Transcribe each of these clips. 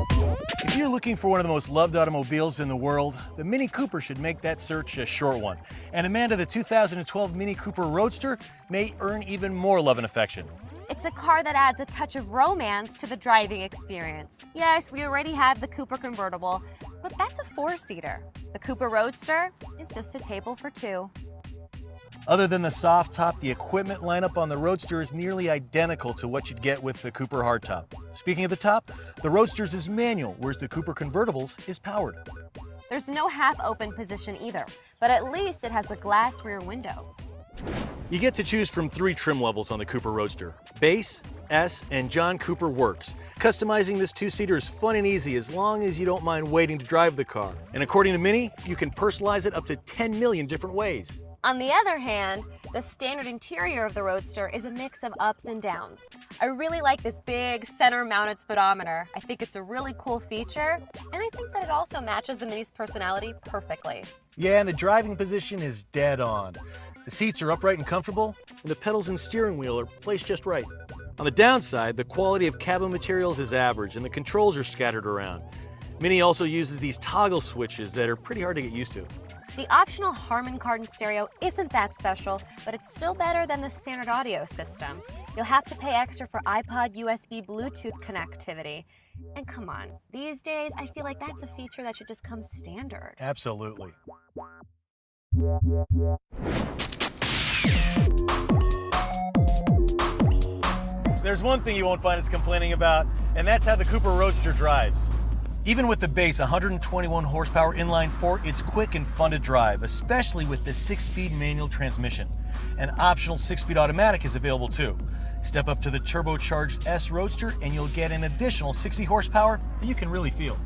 If you're looking for one of the most loved automobiles in the world, the Mini Cooper should make that search a short one. And Amanda, the 2012 Mini Cooper Roadster may earn even more love and affection. It's a car that adds a touch of romance to the driving experience. Yes, we already have the Cooper convertible, but that's a four-seater. The Cooper Roadster is just a table for two. Other than the soft top, the equipment lineup on the Roadster is nearly identical to what you'd get with the Cooper hardtop. Speaking of the top, the Roadster's is manual, whereas the Cooper convertible's is powered. There's no half-open position either, but at least it has a glass rear window. You get to choose from 3 trim levels on the Cooper Roadster: Base, S, and John Cooper Works. Customizing this 2-seater is fun and easy as long as you don't mind waiting to drive the car. And according to Mini, you can personalize it up to 10 million different ways. On the other hand, the standard interior of the Roadster is a mix of ups and downs. I really like this big center-mounted speedometer. I think it's a really cool feature, and I think that it also matches the Mini's personality perfectly. Yeah, and the driving position is dead on. The seats are upright and comfortable, and the pedals and steering wheel are placed just right. On the downside, the quality of cabin materials is average, and the controls are scattered around. Mini also uses these toggle switches that are pretty hard to get used to. The optional Harman Kardon stereo isn't that special, but it's still better than the standard audio system. You'll have to pay extra for iPod USB Bluetooth connectivity. And come on, these days I feel like that's a feature that should just come standard. Absolutely. There's one thing you won't find us complaining about, and that's how the Cooper Roadster drives. Even with the base 121 horsepower inline-4, it's quick and fun to drive, especially with the 6-speed manual transmission. An optional 6-speed automatic is available too. Step up to the turbocharged S Roadster and you'll get an additional 60 horsepower that you can really feel.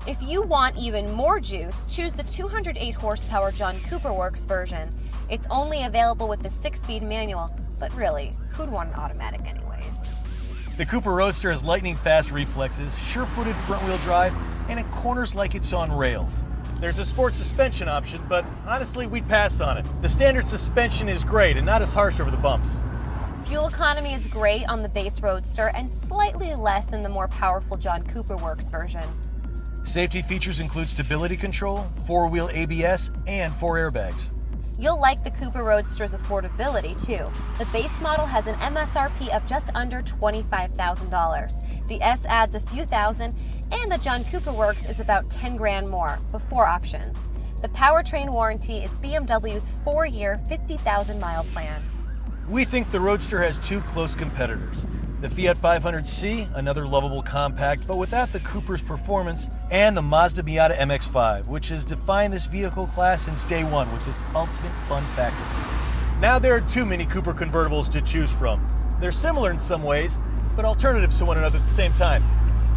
If you want even more juice, choose the 208 horsepower John Cooper Works version. It's only available with the 6-speed manual, but really, who'd want an automatic anyways? The Cooper Roadster has lightning-fast reflexes, sure-footed front-wheel drive, and it corners like it's on rails. There's a sports suspension option, but honestly, we'd pass on it. The standard suspension is great and not as harsh over the bumps. Fuel economy is great on the base Roadster and slightly less in the more powerful John Cooper Works version. Safety features include stability control, 4-wheel ABS, and 4 airbags. You'll like the Cooper Roadster's affordability too. The base model has an MSRP of just under $25,000. The S adds a few thousand, and the John Cooper Works is about 10 grand more, before options. The powertrain warranty is BMW's 4-year, 50,000-mile plan. We think the Roadster has 2 close competitors. The Fiat 500C, another lovable compact, but without the Cooper's performance, and the Mazda Miata MX-5, which has defined this vehicle class since day one with its ultimate fun factor. Now there are 2 Mini Cooper convertibles to choose from. They're similar in some ways, but alternatives to one another at the same time.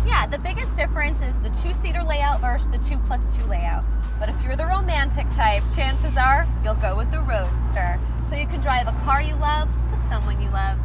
Yeah, the biggest difference is the 2-seater layout versus the 2+2 layout. But if you're the romantic type, chances are you'll go with the Roadster. So you can drive a car you love with someone you love.